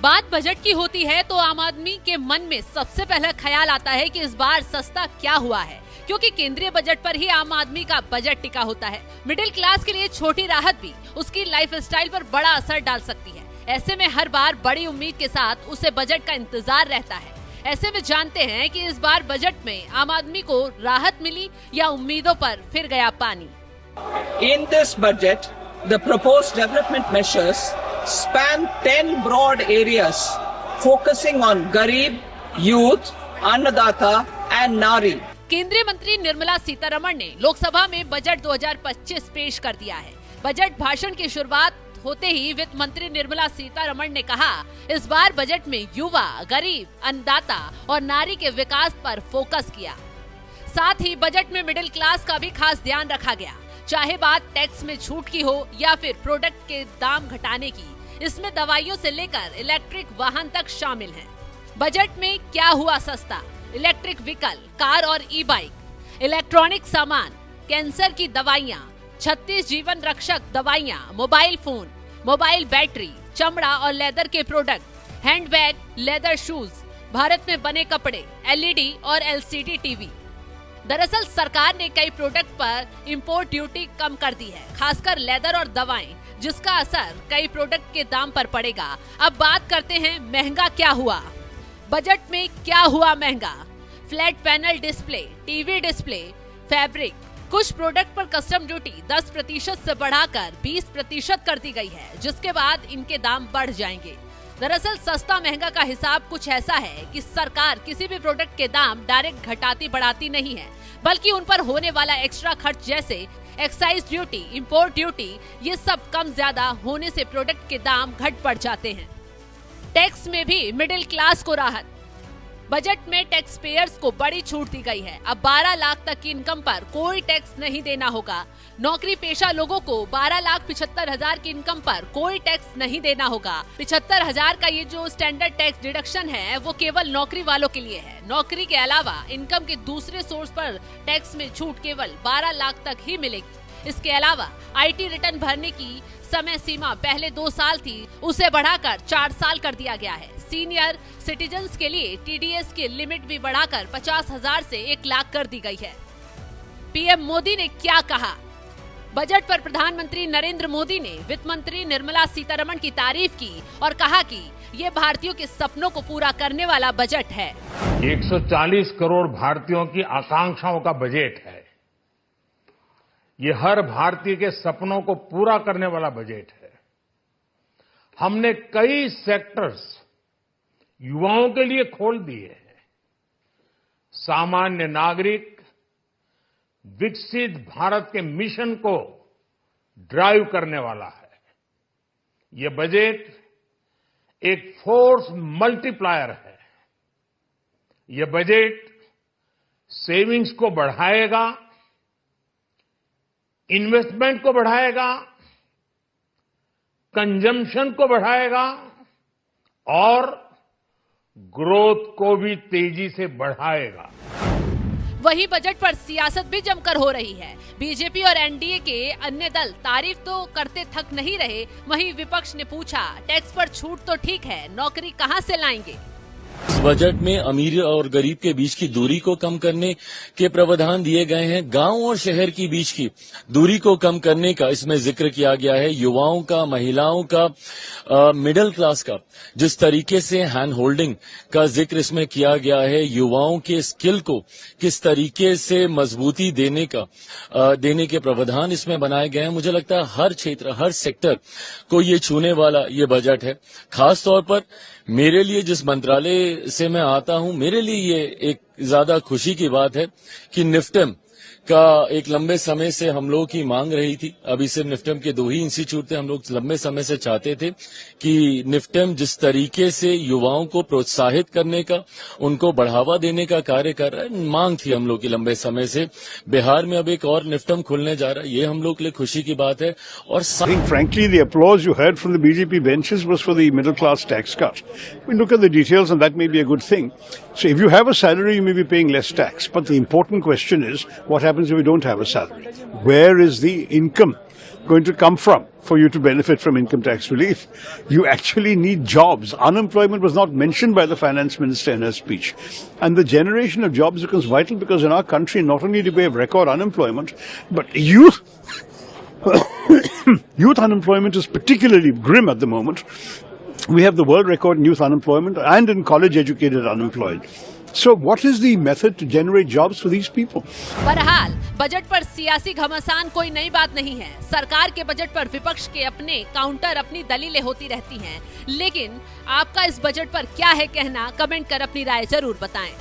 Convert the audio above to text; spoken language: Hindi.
बात बजट की होती है तो आम आदमी के मन में सबसे पहला ख्याल आता है कि इस बार सस्ता क्या हुआ है, क्योंकि केंद्रीय बजट पर ही आम आदमी का बजट टिका होता है। मिडिल क्लास के लिए छोटी राहत भी उसकी लाइफस्टाइल पर बड़ा असर डाल सकती है। ऐसे में हर बार बड़ी उम्मीद के साथ उसे बजट का इंतजार रहता है। ऐसे में जानते हैं कि इस बार बजट में आम आदमी को राहत मिली या उम्मीदों पर फिर गया पानी। In this budget, the proposed development measures span 10 broad areas, focusing on Garib, Youth, Annadata and Nari. केंद्रीय मंत्री निर्मला सीतारमण ने लोकसभा में बजट 2025 पेश कर दिया है। बजट भाषण की शुरुआत होते ही वित्त मंत्री निर्मला सीतारमण ने कहा, इस बार बजट में युवा, गरीब, अन्नदाता और नारी के विकास पर फोकस किया। साथ ही बजट में मिडिल क्लास का भी खास ध्यान रखा गया, चाहे बात टैक्स में छूट की हो या फिर प्रोडक्ट के दाम घटाने की। इसमें दवाइयों से लेकर इलेक्ट्रिक वाहन तक शामिल हैं। बजट में क्या हुआ सस्ता? इलेक्ट्रिक व्हीकल, कार और ई बाइक, इलेक्ट्रॉनिक सामान, कैंसर की दवाइयाँ, 36 जीवन रक्षक दवाइयाँ, मोबाइल फोन, मोबाइल बैटरी, चमड़ा और लेदर के product, handbag, leather shoes, Bharat में बने कपड़े, एलईडी और एलसीडी टीवी। दरअसल सरकार ने कई प्रोडक्ट पर इंपोर्ट ड्यूटी कम कर दी है, खासकर लेदर और दवाएं, जिसका असर कई प्रोडक्ट के दाम पर पड़ेगा। अब बात करते हैं महंगा क्या हुआ। बजट में क्या हुआ महंगा? Flat panel display, TV display, fabric, कुछ प्रोडक्ट पर कस्टम ड्यूटी 10% से बढ़ाकर 20% कर दी गई है, जिसके बाद इनके दाम बढ़ जाएंगे। दरअसल सस्ता महंगा का हिसाब कुछ ऐसा है कि सरकार किसी भी प्रोडक्ट के दाम डायरेक्ट घटाती बढ़ाती नहीं है, बल्कि उन पर होने वाला एक्स्ट्रा खर्च जैसे एक्साइज ड्यूटी, इंपोर्ट ड्यूटी, ये सब कम ज्यादा होने से प्रोडक्ट के दाम घट बढ़ जाते हैं। टैक्स में भी मिडिल क्लास को राहत। बजट में टैक्स पेयर्स को बड़ी छूट दी गई है। अब 12 लाख तक की इनकम पर कोई टैक्स नहीं देना होगा। नौकरी पेशा लोगों को 12,75,000 की इनकम पर कोई टैक्स नहीं देना होगा। 75,000 का ये जो स्टैंडर्ड टैक्स डिडक्शन है वो केवल नौकरी वालों के लिए है। नौकरी के अलावा इनकम के दूसरे सोर्स पर टैक्स में छूट केवल 12 लाख तक ही मिलेगी। इसके अलावा IT रिटर्न भरने की समय सीमा पहले 2 साल थी, उसे बढ़ाकर 4 साल कर दिया गया है। सीनियर सिटीजन्स के लिए TDS की लिमिट भी बढ़ाकर 50,000 से 1 लाख कर दी गई है। PM मोदी ने क्या कहा? बजट पर प्रधानमंत्री नरेंद्र मोदी ने वित्त मंत्री निर्मला सीतारमण की तारीफ की और कहा कि ये भारतीयों के सपनों को पूरा करने वाला बजट है। 140 करोड़ भारतीयों की आकांक्षाओं का बजट है। ये हर भारतीय के सपनों को पूरा करने वाला बजट है। हमने कई सेक्टर्स युवाओं के लिए खोल दिए हैं। सामान्य नागरिक विकसित भारत के मिशन को ड्राइव करने वाला है। ये बजट एक फोर्स मल्टीप्लायर है। ये बजट सेविंग्स को बढ़ाएगा, इन्वेस्टमेंट को बढ़ाएगा, कंजम्पशन को बढ़ाएगा और ग्रोथ को भी तेजी से बढ़ाएगा। वहीं बजट पर सियासत भी जमकर हो रही है। बीजेपी और एनडीए के अन्य दल तारीफ तो करते थक नहीं रहे। वहीं विपक्ष ने पूछा, टैक्स पर छूट तो ठीक है, नौकरी कहां से लाएंगे? इस बजट में अमीर और गरीब के बीच की दूरी को कम करने के प्रावधान दिए गए हैं। गांव और शहर के बीच की दूरी को कम करने का इसमें जिक्र किया गया है। युवाओं का, महिलाओं का, मिडिल क्लास का जिस तरीके से हैंड होल्डिंग का जिक्र इसमें किया गया है, युवाओं के स्किल को किस तरीके से मजबूती देने के प्रावधान इसमें बनाए गए हैं। मुझे लगता है हर क्षेत्र, हर सेक्टर को ये छूने वाला ये बजट है। खास तौर पर मेरे लिए, जिस मंत्रालय से मैं आता हूं, मेरे लिए ये एक ज्यादा खुशी की बात है कि निफ्टेम का एक लंबे समय से हम लोगों की मांग रही थी। अभी सिर्फ निफ्टेम के 2 ही इंस्टीट्यूट थे। हम लोग लंबे समय से चाहते थे कि निफ्टेम जिस तरीके से युवाओं को प्रोत्साहित करने का, उनको बढ़ावा देने का कार्य कर रहा है, मांग थी हम लोग की लंबे समय से। बिहार में अब एक और निफ्टेम खुलने जा रहा है, ये हम लोग के लिए खुशी की बात है। और I think frankly the applause you heard from the BJP benches was for the middle class tax cut. We look at the details and that may be a good thing. So if you have a salary, you may be paying less tax. But the important question is what happens happens if you don't have a salary? Where is the income going to come from for you to benefit from income tax relief? You actually need jobs. Unemployment was not mentioned by the finance minister in her speech. And the generation of jobs becomes vital because in our country, not only do we have record unemployment, but youth unemployment is particularly grim at the moment. We have the world record in youth unemployment and in college educated unemployed. So what is the method to generate jobs for these people? बहरहाल बजट पर सियासी घमासान कोई नई बात नहीं है। सरकार के बजट पर विपक्ष के अपने काउंटर, अपनी दलीलें होती रहती हैं। लेकिन आपका इस बजट पर क्या है कहना? कमेंट कर अपनी राय जरूर बताएं।